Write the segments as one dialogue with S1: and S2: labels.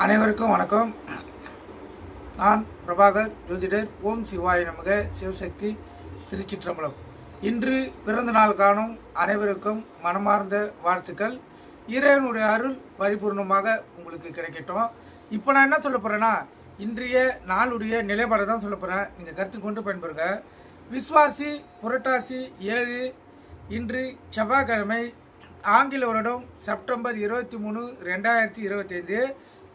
S1: அனைவருக்கும் வணக்கம். நான் பிரபாகர் ஜோதிடர். ஓம் சிவாய நமக. சிவசக்தி திருச்சிற்றம்பலம். இன்று பிறந்த நாள் காணும் அனைவருக்கும் மனமார்ந்த வாழ்த்துக்கள். இறைவனுடைய அருள் பரிபூர்ணமாக உங்களுக்கு கிடைக்கட்டும். இப்போ நான் என்ன சொல்ல போகிறேன்னா, இன்றைய நாளுடைய நிலைப்பாடை தான் சொல்ல போகிறேன். நீங்கள் கருத்து கொண்டு பயன்பெறுங்க. விஸ்வாசி புரட்டாசி 7 இன்று செவ்வாய்க்கிழமை, ஆங்கில வருடம் செப்டம்பர் 23, 2025.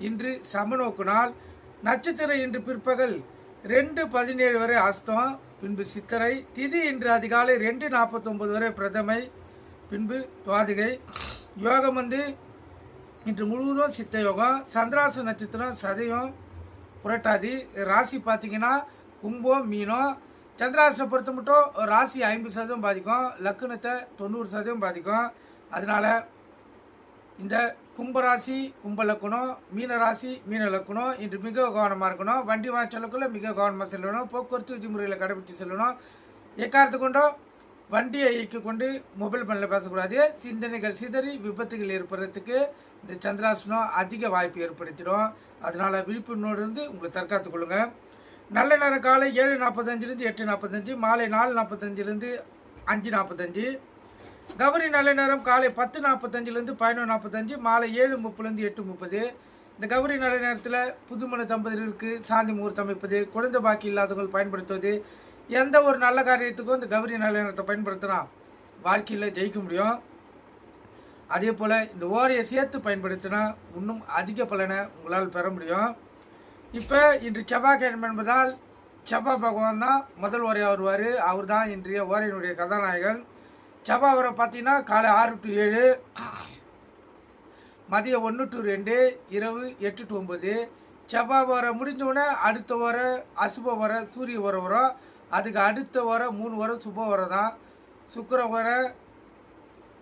S1: இன்று சமநோக்கு நாள். நட்சத்திரம் இன்று பிற்பகல் 2:17 வரை அஸ்தம், பின்பு சித்திரை. திதி இன்று அதிகாலை 2:49 வரை பிரதமை, பின்பு துவாதிகை. யோகம் இன்று முழுவதும் சித்த யோகம். சந்திராச நட்சத்திரம் சதயம் புரட்டாதி. ராசி பார்த்தீங்கன்னா கும்பம் மீனம். சந்திராசனை பொறுத்த மட்டும் ராசி 50% பாதிக்கும், லக்னத்தை 90% பாதிக்கும். அதனால இந்த கும்பராசி கும்ப லக்கணம், மீன ராசி மீன லக்கணம் இன்று மிக கவனமாக இருக்கணும். வண்டி வாய்ச்சலுக்குள்ள மிக கவனமாக செல்லணும். போக்குவரத்து விதிமுறைகளை கடைபிடித்து செல்லணும். எக்காரத்து கொண்டும் வண்டியை இயக்கி கொண்டு மொபைல் பண்ணில் பேசக்கூடாது. சிந்தனைகள் சிதறி விபத்துகள் ஏற்படுறதுக்கு இந்த சந்திராசனம் அதிக வாய்ப்பு ஏற்படுத்திடும். அதனால் விழிப்புணர்வோடு இருந்து உங்களை தற்காத்துக் கொள்ளுங்க. நல்ல நேரம் காலை 7:45 8:45, மாலை 4:45 5:45. கௌரி நல்ல நேரம் காலை 10:45 11:45, மாலை 7:30 8:30. இந்த கௌரி நல்ல நேரத்தில் புதுமண தம்பதிகளுக்கு சாந்தி முகூர்த்தம் அமைப்பது, குழந்தை பாக்கி இல்லாதவர்கள் பயன்படுத்துவது, எந்த ஒரு நல்ல காரியத்துக்கும் இந்த கௌரி நல்ல நேரத்தை பயன்படுத்தினா வாழ்க்கையில் ஜெயிக்க முடியும். அதே போல் இந்த ஓரையை சேர்த்து பயன்படுத்தினா இன்னும் அதிக பலனை உங்களால் பெற முடியும். இப்போ இன்று செவ்வாய்க்கிழமை என்பதால் செவ்வாய் பகவான் தான் முதல் ஓரையாக வருவார். அவர் தான் இன்றைய ஓரையினுடைய கதாநாயகன். செவ்வாய் வரை பார்த்தீங்கன்னா காலை 6 to 7, மதியம் 1 to 2, இரவு 8 to 9. செவ்வாய் வர முடிஞ்சோடனே அடுத்த வர அசுப வர சூரிய வரும். அதுக்கு அடுத்த வர 3 வர சுப வர தான். சுக்கிர வர,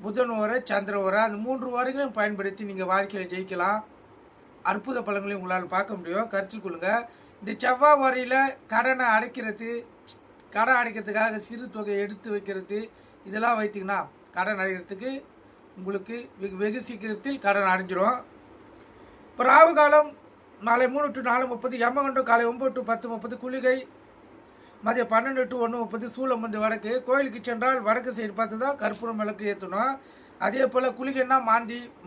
S1: புதன் வர, சந்திர வர, அந்த 3 வரைகளையும் பயன்படுத்தி நீங்கள் வாழ்க்கையில் ஜெயிக்கலாம். அற்புத பலன்களையும் உங்களால் பார்க்க முடியும். கருத்தில் கொள்ளுங்கள். இந்த செவ்வாய் வரையில் கடன் அடைக்கிறதுக்காக சிறு தொகையை எடுத்து வைக்கிறது, இதெல்லாம் வைத்திங்கன்னா கடன் அடைகிறதுக்கு உங்களுக்கு வெகு சீக்கிரத்தில் கடன் அடைஞ்சிடும். இப்போ ராகு காலம் மாலை 3 to 4:30, யமகண்டம் காலை 9 to 10:30, குளிகை மதியம் 12 to 1:30, சூளம் வடக்கு. கோயிலுக்கு சென்றால் வடக்கு சைடு பார்த்து தான் கற்பூரம் விளக்கு ஏற்றணும். அதே போல் குளிகைன்னா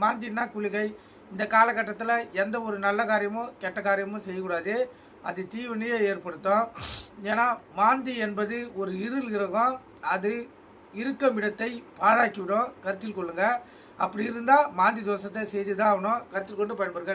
S1: மாந்தின்னா குளிகை. இந்த காலகட்டத்தில் எந்த ஒரு நல்ல காரியமும் கெட்ட காரியமும் செய்யக்கூடாது. அது தீவினையை ஏற்படுத்தும். ஏன்னா மாந்தி என்பது ஒரு இருள் கிரகம். அது இருக்கும் இடத்தை பாழாக்கிவிடும். கருத்தில் கொள்ளுங்கள். அப்படி இருந்தால் மாந்தி தோஷத்தை செய்து தான் ஆகணும். கருத்தில் கொண்டு பயன்படுங்க.